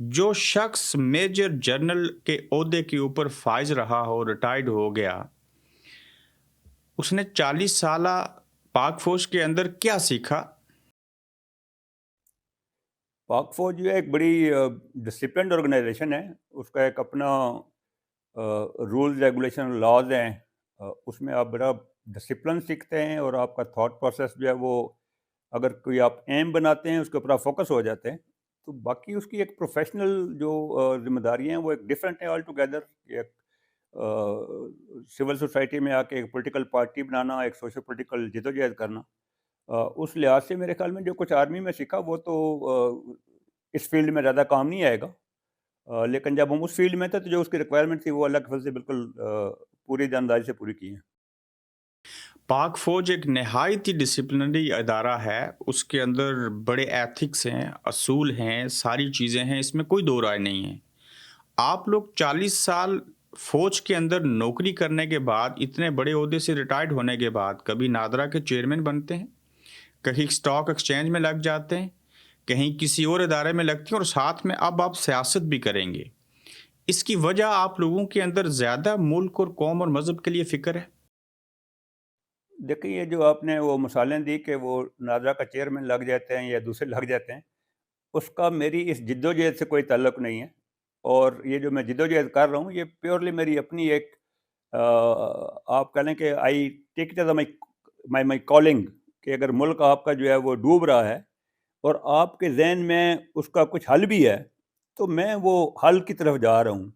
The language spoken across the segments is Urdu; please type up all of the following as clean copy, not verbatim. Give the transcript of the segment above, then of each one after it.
جو شخص میجر جنرل کے عہدے کے اوپر فائز رہا ہو، ریٹائرڈ ہو گیا، اس نے 40 سالہ پاک فوج کے اندر کیا سیکھا؟ پاک فوج جو ہے ایک بڑی ڈسپلنڈ آرگنائزیشن ہے. اس کا ایک اپنا رولز ریگولیشن لاز ہیں. اس میں آپ بڑا ڈسپلن سیکھتے ہیں اور آپ کا تھاٹ پروسیس جو ہے وہ اگر کوئی آپ ایم بناتے ہیں اس کے اوپر آپ فوکس ہو جاتے ہیں. تو باقی اس کی ایک پروفیشنل جو ذمہ داریاں ہیں وہ ایک ڈفرینٹ ہے آل ٹوگیدر. ایک سول سوسائٹی میں آ کے ایک پولیٹیکل پارٹی بنانا، ایک سوشل پولیٹیکل جدوجہد کرنا، اس لحاظ سے میرے خیال میں جو کچھ آرمی میں سیکھا وہ تو اس فیلڈ میں زیادہ کام نہیں آئے گا. لیکن جب ہم اس فیلڈ میں تھے تو جو اس کی ریکوائرمنٹ تھی وہ اللہ کے فضل سے بالکل پوری جانداری سے پوری کی ہیں. پاک فوج ایک نہایت ہی ڈسپلنری ادارہ ہے، اس کے اندر بڑے ایتھکس ہیں، اصول ہیں، ساری چیزیں ہیں، اس میں کوئی دو رائے نہیں ہے. آپ لوگ 40 سال فوج کے اندر نوکری کرنے کے بعد، اتنے بڑے عہدے سے ریٹائرڈ ہونے کے بعد، کبھی نادرا کے چیئرمین بنتے ہیں، کہیں اسٹاک ایکسچینج میں لگ جاتے ہیں، کہیں کسی اور ادارے میں لگتے ہیں، اور ساتھ میں اب آپ سیاست بھی کریں گے. اس کی وجہ آپ لوگوں کے اندر زیادہ ملک اور قوم اور مذہب کے لیے فکر ہے؟ دیکھیں یہ جو آپ نے وہ مثالیں دی کہ وہ نادرا کا چیئرمین لگ جاتے ہیں یا دوسرے لگ جاتے ہیں، اس کا میری اس جد و جہد سے کوئی تعلق نہیں ہے. اور یہ جو میں جد و جہد کر رہا ہوں یہ پیورلی میری اپنی ایک آپ کہہ لیں کہ I take it as my calling, کہ اگر ملک آپ کا جو ہے وہ ڈوب رہا ہے اور آپ کے ذہن میں اس کا کچھ حل بھی ہے تو میں وہ حل کی طرف جا رہا ہوں.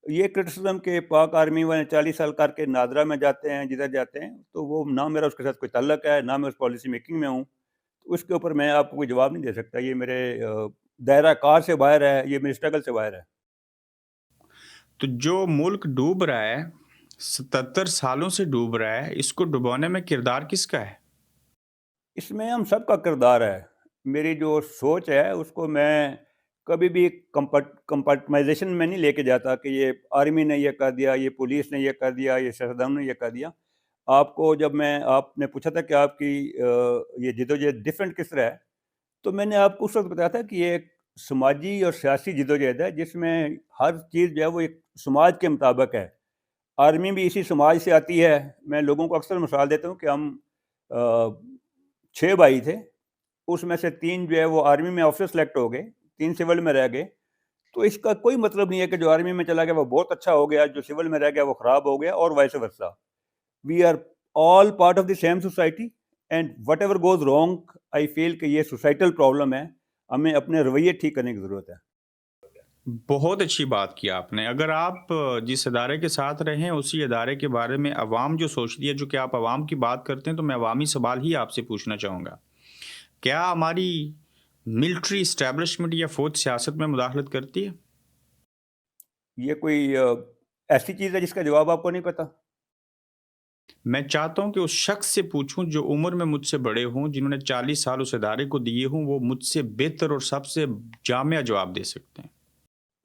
یہ کرٹیسزم کہ پاک آرمی والے 40 سال کر کے نادرا میں جاتے ہیں، جدھر جاتے ہیں، تو وہ نہ میرا اس کے ساتھ کوئی تعلق ہے، نہ میں اس پالیسی میکنگ میں ہوں. اس کے اوپر میں آپ کو کوئی جواب نہیں دے سکتا. یہ میرے دائرہ کار سے باہر ہے، یہ میری اسٹرگل سے باہر ہے. تو جو ملک ڈوب رہا ہے، 77 سالوں سے ڈوب رہا ہے، اس کو ڈبونے میں کردار کس کا ہے؟ اس میں ہم سب کا کردار ہے. میری جو سوچ ہے اس کو میں کبھی بھی کمپارٹمائزیشن میں نہیں لے کے جاتا کہ یہ آرمی نے یہ کر دیا، یہ پولیس نے یہ کر دیا، یہ سیاستدانوں نے یہ کر دیا. آپ کو جب آپ نے پوچھا تھا کہ آپ کی یہ جدوجہد ڈفرینٹ کس طرح ہے، تو میں نے آپ کو اس وقت بتایا تھا کہ یہ ایک سماجی اور سیاسی جدوجہد ہے جس میں ہر چیز جو ہے وہ ایک سماج کے مطابق ہے. آرمی بھی اسی سماج سے آتی ہے. میں لوگوں کو اکثر مثال دیتا ہوں کہ ہم 6 بھائی تھے، اس میں سے 3 جو ہے وہ آرمی میں آفیسر سلیکٹ ہو گئے، 3 سول میں رہ گئے. تو اس کا کوئی مطلب نہیں ہے کہ جو آرمی میں چلا گیا وہ بہت اچھا ہو گیا، جو سول میں رہ گیا وہ خراب ہو گیا، اور vice versa. We are all part of the same society and whatever goes wrong I feel کہ یہ سوسائٹل پرابلم ہے، ہمیں اپنے رویے ٹھیک کرنے کی ضرورت ہے. بہت اچھی بات کی آپ نے. اگر آپ جس ادارے کے ساتھ رہیں اسی ادارے کے بارے میں عوام جو سوچتی ہے، جو کہ آپ عوام کی بات کرتے ہیں، تو میں عوامی سوال ہی آپ سے پوچھنا چاہوں گا. کیا ہماری ملٹری اسٹیبلشمنٹ یا فوج سیاست میں مداخلت کرتی ہے؟ یہ کوئی ایسی چیز ہے جس کا جواب آپ کو نہیں پتہ؟ میں چاہتا ہوں کہ اس شخص سے پوچھوں جو عمر میں مجھ سے بڑے ہوں، جنہوں نے 40 سال اس ادارے کو دیے ہوں، وہ مجھ سے بہتر اور سب سے جامع جواب دے سکتے ہیں.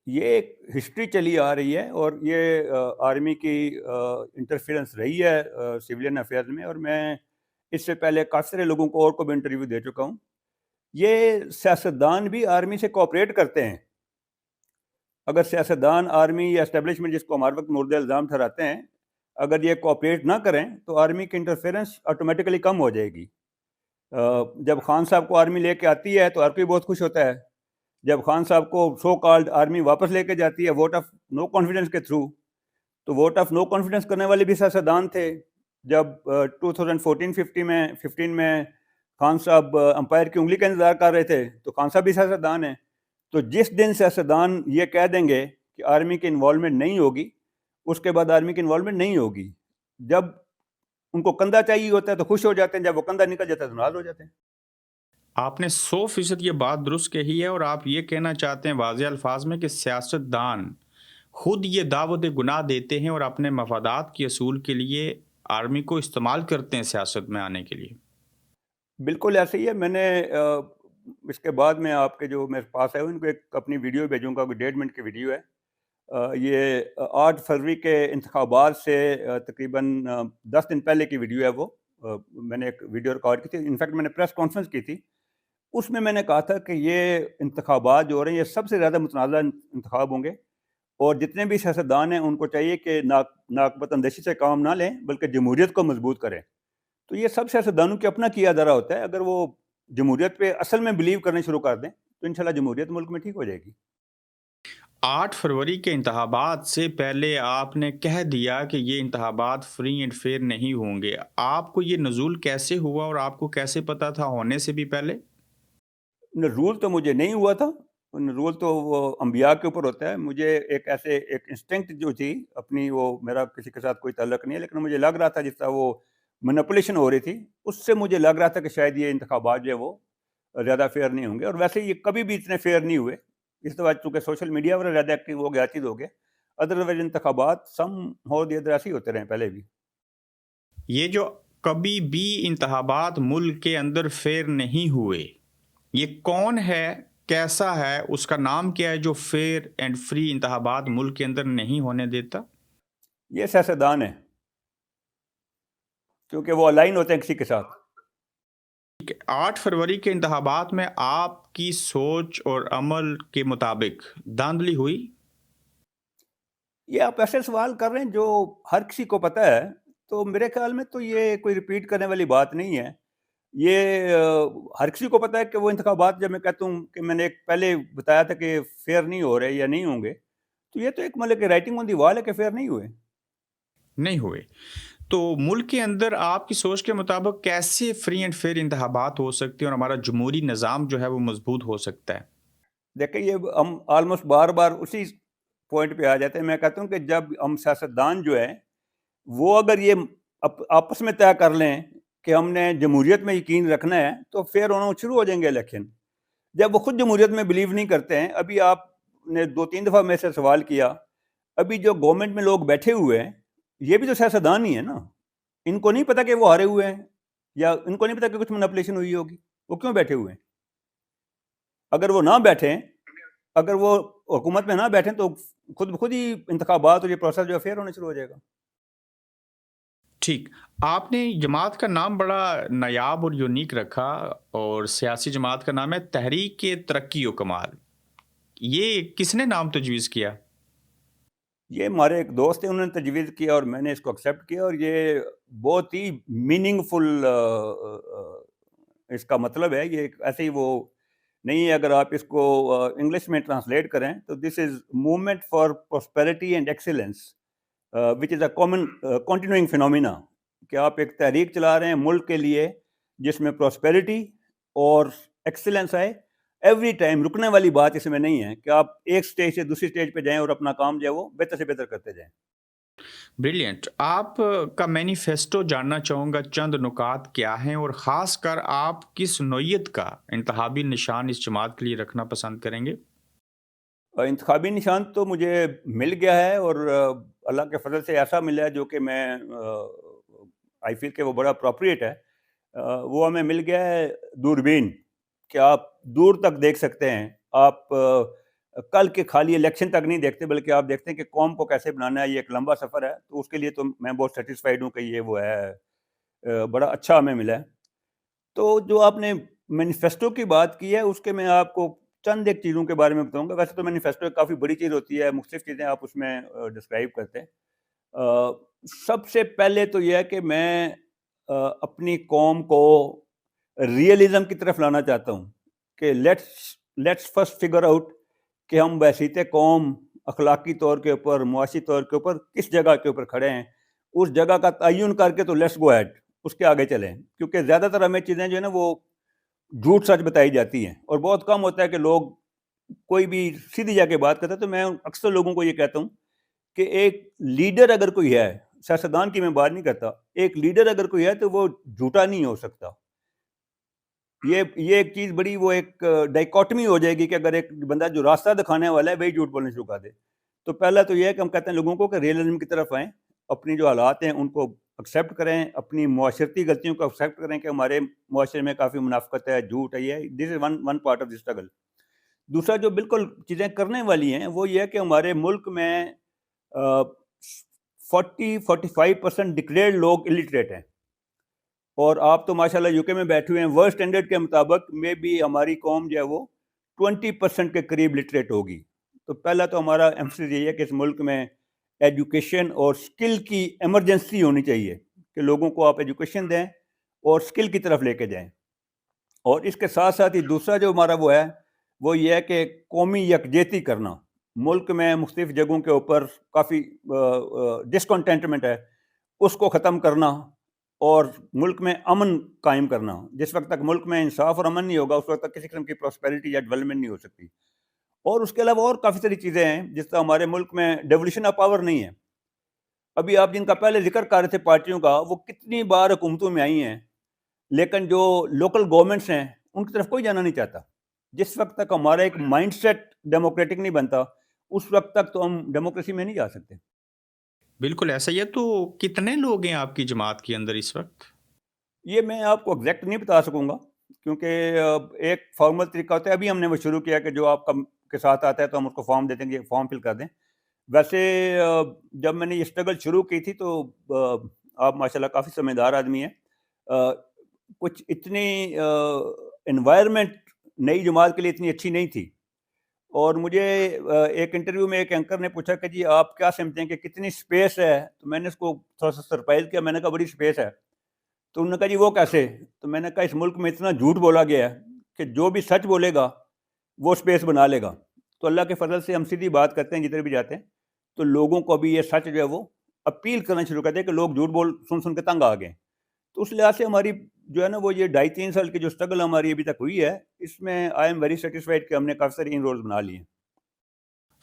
یہ ایک ہسٹری چلی آ رہی ہے اور یہ آرمی کی انٹرفیئرنس رہی ہے سویلین افیئرز میں، اور میں اس سے پہلے کافی سارے لوگوں کو اور کو بھی انٹرویو دے چکا ہوں. یہ سیاستدان بھی آرمی سے کوآپریٹ کرتے ہیں. اگر سیاستدان آرمی یا اسٹیبلشمنٹ جس کو ہمارے وقت مورد الزام ٹھہراتے ہیں، اگر یہ کوآپریٹ نہ کریں تو آرمی کی انٹرفیئرنس آٹومیٹیکلی کم ہو جائے گی. جب خان صاحب کو آرمی لے کے آتی ہے تو ہر کوئی بہت خوش ہوتا ہے. جب خان صاحب کو سو کالڈ آرمی واپس لے کے جاتی ہے ووٹ آف نو کانفیڈنس کے تھرو، تو ووٹ آف نو کانفیڈنس کرنے والے بھی سیاستدان تھے. جب 2014-15 میں خان صاحب امپائر کی انگلی کا انتظار کر رہے تھے تو خان صاحب بھی سیاستدان ہیں. تو جس دن سیاستدان یہ کہہ دیں گے کہ آرمی کی انوالومنٹ نہیں ہوگی، اس کے بعد آرمی کی انوالومنٹ نہیں ہوگی. جب ان کو کندھا چاہیے ہوتا ہے تو خوش ہو جاتے ہیں، جب وہ کندھا نکل جاتا ہے تو ناراض ہو جاتے ہیں. آپ نے 100% یہ بات درست کہی ہے، اور آپ یہ کہنا چاہتے ہیں واضح الفاظ میں کہ سیاستدان خود یہ دعوت گناہ دیتے ہیں اور اپنے مفادات کے اصول کے لیے آرمی کو استعمال کرتے ہیں سیاست میں آنے کے لیے. بالکل ایسے ہی ہے. میں نے اس کے بعد میں آپ کے جو میرے پاس ہے ان کو ایک اپنی ویڈیو بھیجوں گا، کوئی 1.5 منٹ کی ویڈیو ہے. یہ 8 فروری کے انتخابات سے تقریباً 10 دن پہلے کی ویڈیو ہے. وہ میں نے ایک ویڈیو ریکارڈ کی تھی. انفیکٹ میں نے پریس کانفرنس کی تھی. اس میں نے کہا تھا کہ یہ انتخابات جو ہو رہے ہیں یہ سب سے زیادہ متنازع انتخاب ہوں گے، اور جتنے بھی سیاستدان ہیں ان کو چاہیے کہ ناقبت اندیشی سے کام نہ لیں بلکہ جمہوریت کو مضبوط کریں. تو یہ سب سیاستدانوں کے اپنا کیا ادارہ ہوتا ہے. اگر وہ جمہوریت پہ اصل میں بلیو کرنے شروع کر دیں تو انشاءاللہ جمہوریت ملک میں ٹھیک ہو جائے گی. 8 فروری کے انتخابات سے پہلے آپ نے کہہ دیا کہ یہ انتخابات فری اینڈ فیئر نہیں ہوں گے. آپ کو یہ نزول کیسے ہوا اور آپ کو کیسے پتا تھا ہونے سے بھی پہلے؟ رول تو مجھے نہیں ہوا تھا، رول تو وہ انبیاء کے اوپر ہوتا ہے. مجھے ایک انسٹنکٹ جو تھی اپنی، وہ میرا کسی کے ساتھ کوئی تعلق نہیں ہے، لیکن مجھے لگ رہا تھا جس طرح وہ مینپولیشن ہو رہی تھی اس سے مجھے لگ رہا تھا کہ شاید یہ انتخابات جو ہے وہ زیادہ فیئر نہیں ہوں گے. اور ویسے یہ کبھی بھی اتنے فیئر نہیں ہوئے. اس طرح چونکہ سوشل میڈیا پر زیادہ ایکٹیو ہو گیا چیز ہو گیا، ادروائز انتخابات سم ہو دی ادر ایسے ہی ہوتے رہے پہلے بھی. یہ جو کبھی بھی انتخابات ملک کے اندر فیئر نہیں ہوئے، یہ کون ہے، کیسا ہے، اس کا نام کیا ہے جو فیئر اینڈ فری انتخابات ملک کے اندر نہیں ہونے دیتا؟ یہ سیاستدان ہیں کیونکہ وہ الائن ہوتے ہیں کسی کے ساتھ. 8 فروری کے انتخابات میں آپ کی سوچ اور عمل کے مطابق دھاندلی ہوئی؟ یہ آپ ایسے سوال کر رہے ہیں جو ہر کسی کو پتہ ہے، تو میرے خیال میں تو یہ کوئی ریپیٹ کرنے والی بات نہیں ہے. یہ ہر کسی کو پتہ ہے کہ وہ انتخابات، جب میں کہتا ہوں کہ میں نے ایک پہلے بتایا تھا کہ فیئر نہیں ہو رہے یا نہیں ہوں گے، تو یہ تو ایک مطلب کہ رائٹنگ آن دی وال ہے کہ فیئر نہیں ہوئے. نہیں ہوئے. تو ملک کے اندر آپ کی سوچ کے مطابق کیسے فری اینڈ فیئر انتخابات ہو سکتے ہیں اور ہمارا جمہوری نظام جو ہے وہ مضبوط ہو سکتا ہے؟ دیکھیں، یہ ہم آلموسٹ بار بار اسی پوائنٹ پہ آ جاتے ہیں. میں کہتا ہوں کہ جب ہم سیاستدان جو ہے وہ اگر یہ آپس میں طے کر لیں کہ ہم نے جمہوریت میں یقین رکھنا ہے تو فیئر ہونا شروع ہو جائیں گے الیکشن. جب وہ خود جمہوریت میں بلیو نہیں کرتے ہیں، ابھی آپ نے 2-3 دفعہ میں سے سوال کیا، ابھی جو گورنمنٹ میں لوگ بیٹھے ہوئے ہیں یہ بھی تو سیاستدان ہی ہیں نا. ان کو نہیں پتا کہ وہ ہارے ہوئے ہیں، یا ان کو نہیں پتا کہ کچھ مینپولیشن ہوئی ہوگی. وہ کیوں بیٹھے ہوئے ہیں؟ اگر وہ نہ بیٹھیں، اگر وہ حکومت میں نہ بیٹھیں تو خود بخود ہی انتخابات اور یہ پروسیس جو ہے فیئر ہونا شروع ہو جائے گا. ٹھیک. آپ نے جماعت کا نام بڑا نایاب اور یونیک رکھا، اور سیاسی جماعت کا نام ہے تحریک ترقی و کمال. یہ کس نے نام تجویز کیا؟ یہ ہمارے ایک دوست ہیں، انہوں نے تجویز کیا اور میں نے اس کو ایکسیپٹ کیا. اور یہ بہت ہی میننگ فل اس کا مطلب ہے. یہ ایسے ہی وہ نہیں ہے. اگر آپ اس کو انگلش میں ٹرانسلیٹ کریں تو this is movement for prosperity and excellence which is a common continuing phenomena. کہ آپ ایک تحریک چلا رہے ہیں ملک کے لیے جس میں پراسپیرٹی اور ایکسیلنس آئے. ایوری ٹائم رکنے والی بات اس میں نہیں ہے کہ آپ ایک سٹیج سے دوسری سٹیج پہ جائیں اور اپنا کام جو ہے وہ بہتر سے بہتر کرتے جائیں. بریلینٹ. آپ کا مینیفیسٹو جاننا چاہوں گا، چند نکات کیا ہیں، اور خاص کر آپ کس نوعیت کا انتخابی نشان اس جماعت کے لیے رکھنا پسند کریں گے؟ انتخابی نشان تو مجھے مل گیا ہے، اور اللہ کے فضل سے ایسا ملا ہے جو کہ میں آئی فیل کہ وہ بڑا اپروپریٹ ہے. وہ ہمیں مل گیا ہے دوربین، کہ آپ دور تک دیکھ سکتے ہیں. آپ کل کے خالی الیکشن تک نہیں دیکھتے بلکہ آپ دیکھتے ہیں کہ قوم کو کیسے بنانا ہے. یہ ایک لمبا سفر ہے، تو اس کے لیے تو میں بہت سیٹسفائیڈ ہوں کہ یہ وہ ہے بڑا اچھا ہمیں ملا ہے. تو جو آپ نے مینیفیسٹو کی بات کی ہے اس کے میں آپ کو چند ایک چیزوں کے بارے میں بتاؤں گا. ویسے تو مینیفیسٹو ایک کافی بڑی چیز ہوتی ہے، مختلف چیزیں آپ اس میں ڈسکرائب کرتے ہیں. سب سے پہلے تو یہ ہے کہ میں اپنی قوم کو ریئلزم کی طرف لانا چاہتا ہوں کہ لیٹس فرسٹ فگر آؤٹ کہ ہم بحیثیت قوم اخلاقی طور کے اوپر، معاشی طور کے اوپر کس جگہ کے اوپر کھڑے ہیں. اس جگہ کا تعین کر کے تو لیٹس گو ایٹ، اس کے آگے چلیں. کیونکہ زیادہ تر ہمیں چیزیں جو ہے نا وہ جھوٹ سچ بتائی جاتی ہیں، اور بہت کم ہوتا ہے کہ لوگ کوئی بھی سیدھی جا کے بات کرتے ہیں. تو میں اکثر لوگوں کو یہ کہتا ہوں کہ ایک لیڈر اگر کوئی ہے، سیاستدان کی میں بات نہیں کرتا، ایک لیڈر اگر کوئی ہے تو وہ جھوٹا نہیں ہو سکتا. یہ ایک چیز بڑی وہ ایک ڈائیکاٹمی ہو جائے گی کہ اگر ایک بندہ جو راستہ دکھانے والا ہے وہی جھوٹ بولنے شروع کر دے. تو پہلا تو یہ ہے کہ ہم کہتے ہیں لوگوں کو کہ ریئلزم کی طرف آئیں، اپنی جو حالات ہیں ان کو ایکسیپٹ کریں، اپنی معاشرتی غلطیوں کو ایکسیپٹ کریں کہ ہمارے معاشرے میں کافی منافقت ہے، جھوٹ ہے. یہ this is one part of the struggle. دوسرا جو بالکل چیزیں کرنے والی ہیں وہ یہ ہے کہ ہمارے ملک میں 40-45% ڈکلیئرڈ لوگ الٹریٹ ہیں. اور آپ تو ماشاءاللہ یو کے میں بیٹھے ہوئے ہیں، ورلڈ اسٹینڈرڈ کے مطابق میں بھی ہماری قوم جو ہے وہ 20% کے قریب لٹریٹ ہوگی. تو پہلا تو ہمارا ایمفسس یہی ہے کہ اس ملک میں ایجوکیشن اور اسکل کی ایمرجنسی ہونی چاہیے کہ لوگوں کو آپ ایجوکیشن دیں اور اسکل کی طرف لے کے جائیں. اور اس کے ساتھ ساتھ ہی دوسرا جو ہمارا وہ ہے وہ یہ ہے کہ قومی یکجہتی کرنا. ملک میں مختلف جگہوں کے اوپر کافی ڈسکنٹینٹمنٹ ہے، اس کو ختم کرنا اور ملک میں امن قائم کرنا. جس وقت تک ملک میں انصاف اور امن نہیں ہوگا اس وقت تک کسی قسم کی پراسپیرٹی یا ڈیولپمنٹ نہیں ہو سکتی. اور اس کے علاوہ اور کافی ساری چیزیں ہیں جس طرح ہمارے ملک میں ڈیولیوشن آف پاور نہیں ہے. ابھی آپ جن کا پہلے ذکر کر رہے تھے پارٹیوں کا، وہ کتنی بار حکومتوں میں آئی ہیں لیکن جو لوکل گورنمنٹس ہیں ان کی طرف کوئی جانا نہیں چاہتا. جس وقت تک ہمارا ایک مائنڈ سیٹ ڈیموکریٹک نہیں بنتا اس وقت تک تو ہم ڈیموکریسی میں نہیں جا سکتے. بالکل ایسا ہی ہے. تو کتنے لوگ ہیں آپ کی جماعت کے اندر اس وقت؟ یہ میں آپ کو ایگزیکٹ نہیں بتا سکوں گا کیونکہ ایک فارمل طریقہ ہوتا ہے. ابھی ہم نے وہ شروع کیا کہ جو آپ کے ساتھ آتا ہے تو ہم اس کو فارم دے دیں گے، فارم فل کر دیں. ویسے جب میں نے یہ اسٹرگل شروع کی تھی تو آپ ماشاءاللہ کافی سمجھدار آدمی ہیں. کچھ اتنی انوائرمنٹ نئی جماعت کے لیے اتنی اچھی نہیں تھی. اور مجھے ایک انٹرویو میں ایک اینکر نے پوچھا کہ جی آپ کیا سمجھتے ہیں کہ کتنی سپیس ہے، تو میں نے اس کو تھوڑا سا سرپرائز کیا. میں نے کہا بڑی سپیس ہے. تو انہوں نے کہا جی وہ کیسے؟ تو میں نے کہا اس ملک میں اتنا جھوٹ بولا گیا ہے کہ جو بھی سچ بولے گا وہ سپیس بنا لے گا. تو اللہ کے فضل سے ہم سیدھی بات کرتے ہیں جدھر بھی جاتے ہیں تو لوگوں کو ابھی یہ سچ جو ہے وہ اپیل کرنا شروع کرتے ہیں کہ لوگ جھوٹ بول سن کے تنگ آ گئے. تو اس لحاظ سے ہماری جو ہے نا وہ یہ 2.5-3 سال کی جو اسٹرگل ہماری ابھی تک ہوئی ہے اس میں آئی ایم ویری سیٹسفائڈ کہ ہم نے کافی ساری ان رولز بنا لیے ہیں.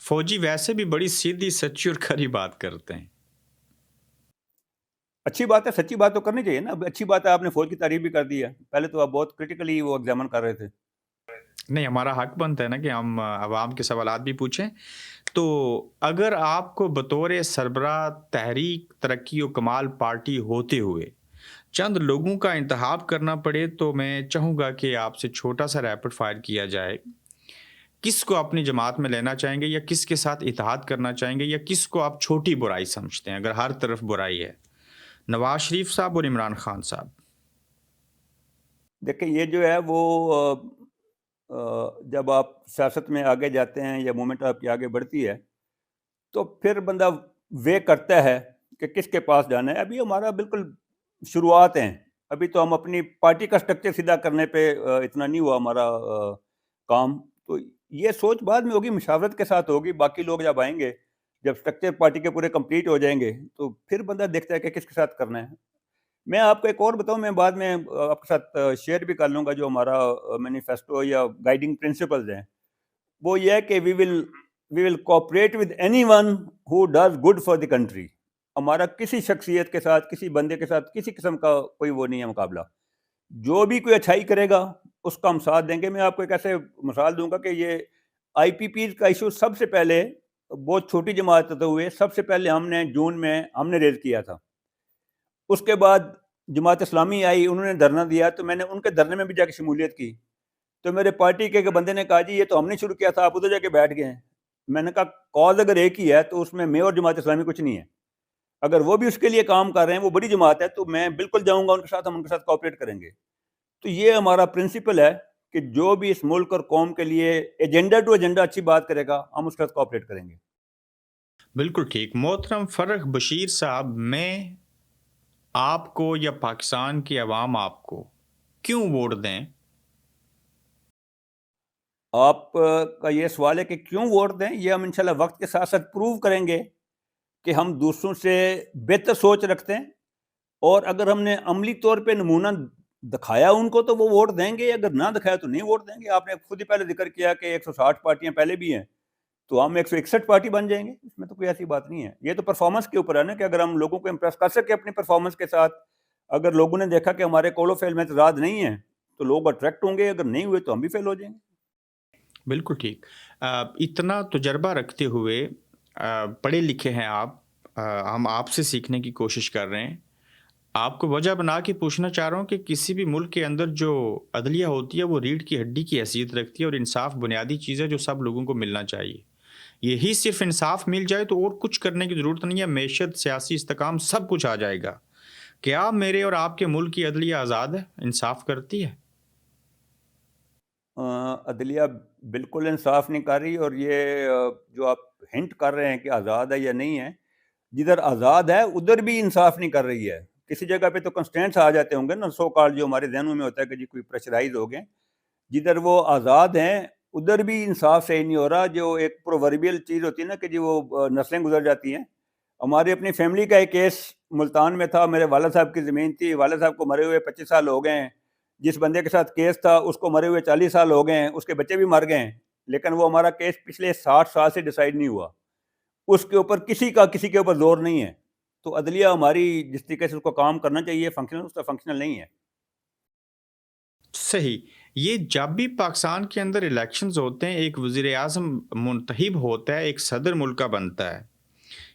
فوجی ویسے بھی بڑی سیدھی سچی اور کھری بات کرتے ہیں. اچھی بات ہے، سچی بات تو کرنی چاہیے نا. اچھی بات ہے آپ نے فوج کی تعریف بھی کر دی ہے. پہلے تو آپ بہت کرٹیکلی وہ ایگزامن کر رہے تھے. نہیں، ہمارا حق بنتا ہے نا کہ ہم عوام کے سوالات بھی پوچھیں. تو اگر آپ کو بطور سربراہ تحریک ترقی و کمال پارٹی ہوتے ہوئے چند لوگوں کا انتخاب کرنا پڑے تو میں چاہوں گا کہ آپ سے چھوٹا سا ریپڈ فائر کیا جائے. کس کو اپنی جماعت میں لینا چاہیں گے یا کس کے ساتھ اتحاد کرنا چاہیں گے یا کس کو آپ چھوٹی برائی سمجھتے ہیں اگر ہر طرف برائی ہے؟ نواز شریف صاحب اور عمران خان صاحب. دیکھیں یہ جو ہے وہ جب آپ سیاست میں آگے جاتے ہیں یا موومنٹ آپ کی آگے بڑھتی ہے تو پھر بندہ وے کرتا ہے کہ کس کے پاس جانا ہے. ابھی ہمارا بالکل شروعات ہیں. ابھی تو ہم اپنی پارٹی کا سٹرکچر سیدھا کرنے پہ اتنا نہیں ہوا ہمارا کام. تو یہ سوچ بعد میں ہوگی، مشاورت کے ساتھ ہوگی. باقی لوگ جب آئیں گے، جب سٹرکچر پارٹی کے پورے کمپلیٹ ہو جائیں گے تو پھر بندہ دیکھتا ہے کہ کس کے ساتھ کرنا ہے. میں آپ کو ایک اور بتاؤں، میں بعد میں آپ کے ساتھ شیئر بھی کر لوں گا جو ہمارا مینیفیسٹو یا گائیڈنگ پرنسپلز ہیں. وہ یہ ہے کہ we will cooperate with anyone who does good for the country. ہمارا کسی شخصیت کے ساتھ، کسی بندے کے ساتھ کسی قسم کا کوئی وہ نہیں ہے مقابلہ. جو بھی کوئی اچھائی کرے گا اس کا ہم ساتھ دیں گے. میں آپ کو ایک ایسے مثال دوں گا کہ یہ آئی پی پیز کا ایشو سب سے پہلے بہت چھوٹی جماعت ہوئے سب سے پہلے ہم نے جون میں ہم نے ریز کیا تھا. اس کے بعد جماعت اسلامی آئی، انہوں نے دھرنا دیا تو میں نے ان کے دھرنے میں بھی جا کے شمولیت کی. تو میرے پارٹی کے بندے نے کہا جی یہ تو ہم نے شروع کیا تھا، آپ ادھر جا کے بیٹھ گئے ہیں. میں نے کہا کاز اگر ایک ہی ہے تو اس میں میں اور جماعت اسلامی کچھ نہیں ہے. اگر وہ بھی اس کے لیے کام کر رہے ہیں، وہ بڑی جماعت ہے، تو میں بالکل جاؤں گا ان کے ساتھ، ہم ان کے ساتھ کوآپریٹ کریں گے. تو یہ ہمارا پرنسپل ہے کہ جو بھی اس ملک اور قوم کے لیے ایجنڈا ٹو ایجنڈا اچھی بات کرے گا ہم اس کے ساتھ کوآپریٹ کریں گے. بالکل ٹھیک. محترم فرخ بشیر صاحب، میں آپ کو یا پاکستان کی عوام آپ کو کیوں ووٹ دیں؟ آپ کا یہ سوال ہے کہ کیوں ووٹ دیں، یہ ہم انشاءاللہ وقت کے ساتھ ساتھ پروو کریں گے کہ ہم دوسروں سے بہتر سوچ رکھتے ہیں. اور اگر ہم نے عملی طور پہ نمونہ دکھایا ان کو تو وہ ووٹ دیں گے، اگر نہ دکھایا تو نہیں ووٹ دیں گے. آپ نے خود ہی پہلے ذکر کیا کہ 160 پارٹیاں پہلے بھی ہیں تو ہم 161 پارٹی بن جائیں گے. اس میں تو کوئی ایسی بات نہیں ہے. یہ تو پرفارمنس کے اوپر ہے نا کہ اگر ہم لوگوں کو امپریس کر سکے اپنی پرفارمنس کے ساتھ، اگر لوگوں نے دیکھا کہ ہمارے قول و فعل میں تضاد نہیں ہے تو لوگ اٹریکٹ ہوں گے، اگر نہیں ہوئے تو ہم بھی فیل ہو جائیں گے. بالکل ٹھیک. اتنا تجربہ رکھتے ہوئے پڑھے لکھے ہیں آپ، ہم آپ سے سیکھنے کی کوشش کر رہے ہیں. آپ کو وجہ بنا کے پوچھنا چاہ رہا ہوں کہ کسی بھی ملک کے اندر جو عدلیہ ہوتی ہے وہ ریڑھ کی ہڈی کی حیثیت رکھتی ہے اور انصاف بنیادی چیز ہے جو سب لوگوں کو ملنا چاہیے. یہی صرف انصاف مل جائے تو اور کچھ کرنے کی ضرورت نہیں ہے. معیشت، سیاسی استحکام سب کچھ آ جائے گا. کیا میرے اور آپ کے ملک کی عدلیہ آزاد ہے، انصاف کرتی ہے؟ عدلیہ بالکل انصاف نہیں کر رہی، اور یہ جو آپ ہنٹ کر رہے ہیں کہ آزاد ہے یا نہیں ہے، جدھر آزاد ہے ادھر بھی انصاف نہیں کر رہی ہے. کسی جگہ پہ تو کنسٹینٹس آ جاتے ہوں گے نا، سو کال جو ہمارے ذہنوں میں ہوتا ہے کہ جی کوئی پریشرائز ہو گئے. جدھر وہ آزاد ہیں ادھر بھی انصاف صحیح نہیں ہو رہا. جو ایک پرووربیل چیز ہوتی ہے نا کہ جی وہ نسلیں گزر جاتی ہیں. ہماری اپنی فیملی کا ایک کیس ملتان میں تھا. میرے والد صاحب کی زمین تھی، والد صاحب کو مرے ہوئے 25 سال ہو گئے ہیں. جس بندے کے ساتھ کیس تھا اس کو مرے ہوئے 40 سال ہو گئے ہیں، اس کے بچے بھی مر گئے ہیں، لیکن وہ ہمارا کیس پچھلے 60 سال سے ڈیسائیڈ نہیں ہوا. اس کے اوپر کسی کے اوپر زور نہیں ہے. تو عدلیہ ہماری جس طریقے سے اس کو کام کرنا چاہیے فنکشنل، اس کا فنکشنل نہیں ہے. صحیح. یہ جب بھی پاکستان کے اندر الیکشنز ہوتے ہیں، ایک وزیر اعظم منتخب ہوتا ہے، ایک صدر ملک کا بنتا ہے.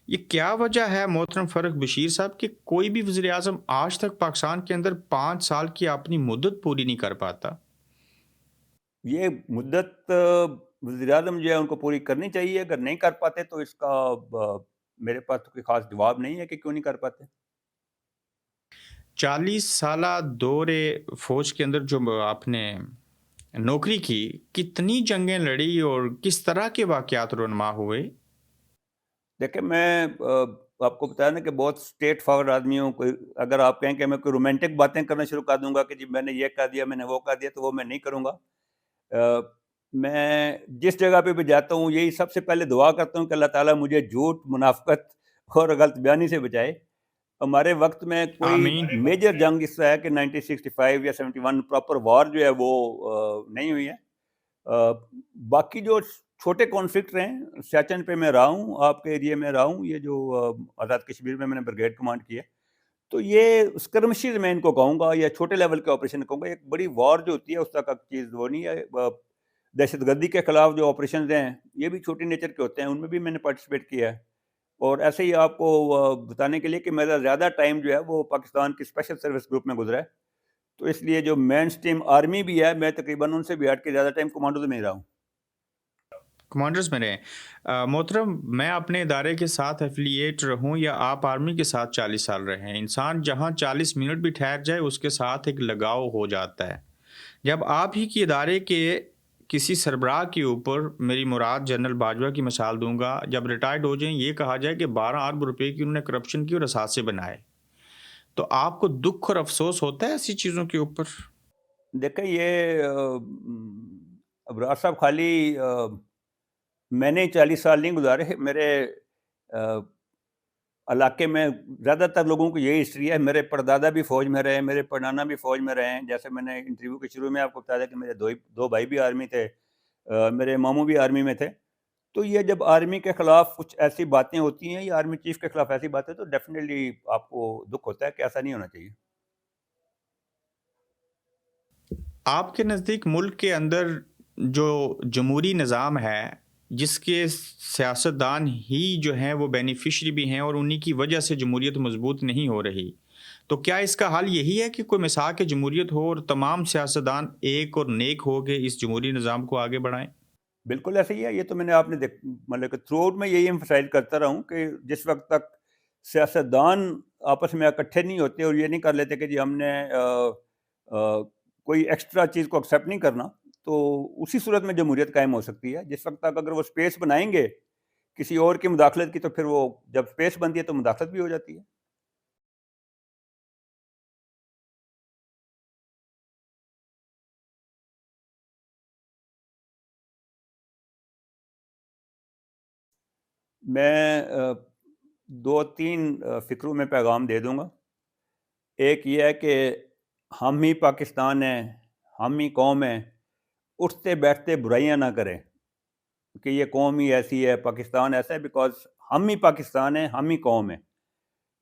یہ کیا وجہ ہے محترم فرق بشیر صاحب کہ کوئی بھی وزیر اعظم آج تک پاکستان کے اندر 5 سال کی اپنی مدت پوری نہیں کر پاتا؟ یہ مدت وزیر اعظم جو ہے ان کو پوری کرنی چاہیے. اگر نہیں کر پاتے تو اس کا میرے پاس تو کوئی خاص جواب نہیں ہے کہ کیوں نہیں کر پاتے. 40 سالہ دور فوج کے اندر جو آپ نے نوکری کی، کتنی جنگیں لڑی اور کس طرح کے واقعات رونما ہوئے؟ دیکھیں میں آپ کو بتایا نا کہ بہت اسٹریٹ فارورڈ آدمی ہوں. کوئی اگر آپ کہیں کہ میں کوئی رومانٹک باتیں کرنا شروع کر دوں گا کہ جی میں نے یہ کہہ دیا، میں نے وہ کہہ دیا، تو وہ میں نہیں کروں گا. میں جس جگہ پہ بھی جاتا ہوں یہی سب سے پہلے دعا کرتا ہوں کہ اللہ تعالیٰ مجھے جھوٹ، منافقت اور غلط بیانی سے بچائے. ہمارے وقت میں کوئی آمین. میجر جنگ اس طرح ہے کہ 1965 یا 71 پراپر وار جو ہے وہ نہیں ہوئی ہے. باقی جو چھوٹے کانفلکٹ رہے، سیاچن پہ میں رہا ہوں، آپ کے ایریے میں رہا ہوں، یہ جو آزاد کشمیر میں نے بریگیڈ کمانڈ کی ہے، تو یہ اسکرمشیز میں ان کو کہوں گا یا چھوٹے لیول کے آپریشن کہوں گا. ایک بڑی وار جو ہوتی ہے اس طرح کا چیز وہ نہیں ہے. دہشت گردی کے خلاف جو آپریشنز ہیں یہ بھی چھوٹی نیچر کے ہوتے ہیں، ان میں بھی میں نے پارٹیسپیٹ کیا ہے. اور ایسے ہی آپ کو بتانے کے لیے کہ میرا زیادہ ٹائم جو ہے وہ پاکستان کی اسپیشل سروس گروپ میں گزرا ہے، تو اس لیے جو مین اسٹریم آرمی بھی ہے میں تقریباً ان سے بھی ہٹ کے زیادہ ٹائم کمانڈوز میں ہی رہا ہوں. کمانڈرز میں رہے. محترم، میں اپنے ادارے کے ساتھ ایفیلیٹ رہوں یا آپ آرمی کے ساتھ 40 سال رہے ہیں، انسان جہاں 40 منٹ بھی ٹھہر جائے اس کے ساتھ ایک لگاؤ ہو جاتا ہے. جب آپ ہی کی ادارے کے کسی سربراہ کے اوپر، میری مراد جنرل باجوہ کی مثال دوں گا، جب ریٹائرڈ ہو جائیں یہ کہا جائے کہ 12 ارب روپے کی انہوں نے کرپشن کی اور اثاثے بنائے، تو آپ کو دکھ اور افسوس ہوتا ہے ایسی چیزوں کے اوپر؟ دیکھیں یہ ابرار صاحب خالی میں نے 40 سال نہیں گزارے. میرے علاقے میں زیادہ تر لوگوں کی یہی ہسٹری ہے. میرے پردادا بھی فوج میں رہے، میرے پڑنانا بھی فوج میں رہے ہیں. جیسے میں نے انٹرویو کے شروع میں آپ کو بتایا تھا کہ میرے دو بھائی بھی آرمی تھے، میرے ماموں بھی آرمی میں تھے. تو یہ جب آرمی کے خلاف کچھ ایسی باتیں ہوتی ہیں یا آرمی چیف کے خلاف ایسی باتیں، تو ڈیفینیٹلی آپ کو دکھ ہوتا ہے کہ ایسا نہیں ہونا چاہیے. آپ کے نزدیک ملک کے اندر جو جمہوری نظام ہے، جس کے سیاستدان ہی جو ہیں وہ بینیفیشری بھی ہیں اور انہی کی وجہ سے جمہوریت مضبوط نہیں ہو رہی، تو کیا اس کا حل یہی ہے کہ کوئی مساق جمہوریت ہو اور تمام سیاستدان ایک اور نیک ہو کے اس جمہوری نظام کو آگے بڑھائیں؟ بالکل ایسا ہی ہے. یہ تو میں نے آپ نے مطلب کہ تھرو آؤٹ میں یہی ایمفسائز کرتا رہا ہوں کہ جس وقت تک سیاستدان آپس میں اکٹھے نہیں ہوتے اور یہ نہیں کر لیتے کہ جی ہم نے کوئی ایکسٹرا چیز کو ایکسیپٹ نہیں کرنا، تو اسی صورت میں جمہوریت قائم ہو سکتی ہے. جس وقت تک اگر وہ سپیس بنائیں گے کسی اور کی مداخلت کی، تو پھر وہ جب سپیس بنتی ہے تو مداخلت بھی ہو جاتی ہے. میں 2-3 فکروں میں پیغام دے دوں گا. ایک یہ ہے کہ ہم ہی پاکستان ہیں، ہم ہی قوم ہیں، اٹھتے بیٹھتے برائیاں نہ کریں کہ یہ قوم ہی ایسی ہے، پاکستان ایسا ہے، بیکاز ہم ہی پاکستان ہیں، ہم ہی قوم ہیں.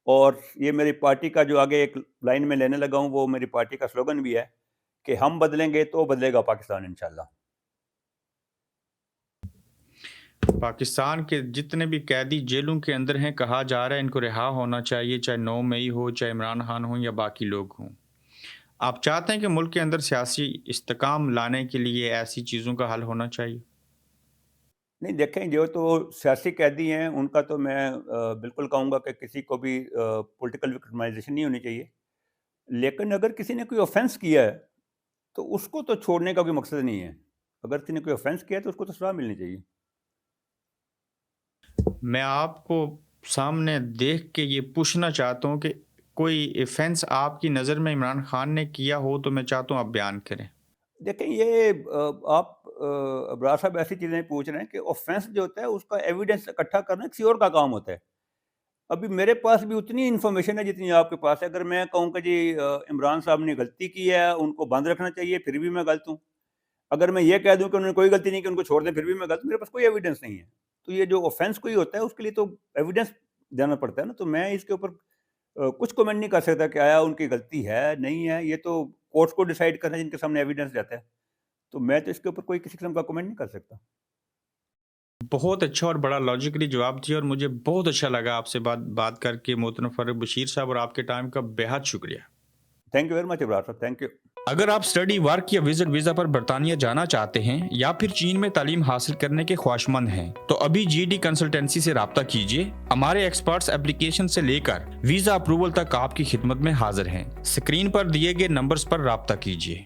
اور یہ میری پارٹی کا جو آگے ایک لائن میں لینے لگا ہوں، وہ میری پارٹی کا سلوگن بھی ہے کہ ہم بدلیں گے تو بدلے گا پاکستان انشاءاللہ. پاکستان کے جتنے بھی قیدی جیلوں کے اندر ہیں، کہا جا رہا ہے ان کو رہا ہونا چاہیے، چاہے 9 مئی ہو، چاہے عمران خان ہوں یا باقی لوگ ہوں. آپ چاہتے ہیں کہ ملک کے اندر سیاسی استحکام لانے کے لیے ایسی چیزوں کا حل ہونا چاہیے؟ نہیں دیکھیں، جو تو سیاسی قیدی ہیں ان کا تو میں بالکل کہوں گا کہ کسی کو بھی پولیٹیکل وکٹمائزیشن نہیں ہونی چاہیے، لیکن اگر کسی نے کوئی آفینس کیا ہے تو اس کو تو چھوڑنے کا کوئی مقصد نہیں ہے. اگر کسی نے کوئی آفینس کیا ہے تو اس کو تو سزا ملنی چاہیے. میں آپ کو سامنے دیکھ کے یہ پوچھنا چاہتا ہوں کہ کوئی ایفنس آپ کی نظر میں عمران خان نے کیا ہو تو میں چاہتا ہوں آپ بیان کریں. دیکھیں یہ آپ ابرار صاحب ایسی چیزیں پوچھ رہے ہیں کہ آفینس جو ہوتا ہے اس کا ایویڈنس اکٹھا کرنا کسی اور کا کام ہوتا ہے. ابھی میرے پاس بھی اتنی انفارمیشن ہے جتنی آپ کے پاس ہے. اگر میں کہوں کہ جی عمران صاحب نے غلطی کی ہے، ان کو بند رکھنا چاہیے، پھر بھی میں غلط ہوں. اگر میں یہ کہہ دوں کہ انہوں نے کوئی غلطی نہیں کی، ان کو چھوڑ دیں، پھر بھی میں غلط ہوں، میرے پاس کوئی ایویڈنس نہیں ہے. تو یہ جو آفینس کوئی ہوتا ہے اس کے لیے تو ایویڈنس دینا پڑتا ہے نا. تو میں اس کے اوپر کچھ کمنٹ نہیں کر سکتا کہ آیا ان کی غلطی ہے نہیں ہے. یہ تو کورٹس کو ڈیسائیڈ کرنا ہے جن کے سامنے ایویڈنس جاتا ہے. تو میں تو اس کے اوپر کوئی کسی قسم کا کمنٹ نہیں کر سکتا. بہت اچھا اور بڑا لاجیکلی جواب دیا اور مجھے بہت اچھا لگا آپ سے بات کر کے. محترم فاروق بشیر صاحب، اور آپ کے ٹائم کا بہت شکریہ. تھینک یو ویری مچ ابرار صاحب، تھینک یو. اگر آپ اسٹڈی ورک یا وزٹ ویزا پر برطانیہ جانا چاہتے ہیں یا پھر چین میں تعلیم حاصل کرنے کے خواہشمند ہیں تو ابھی جی ڈی کنسلٹنسی سے رابطہ کیجیے. ہمارے ایکسپرٹس اپلیکیشن سے لے کر ویزا اپروول تک آپ کی خدمت میں حاضر ہیں. اسکرین پر دیے گئے نمبرز پر رابطہ کیجیے.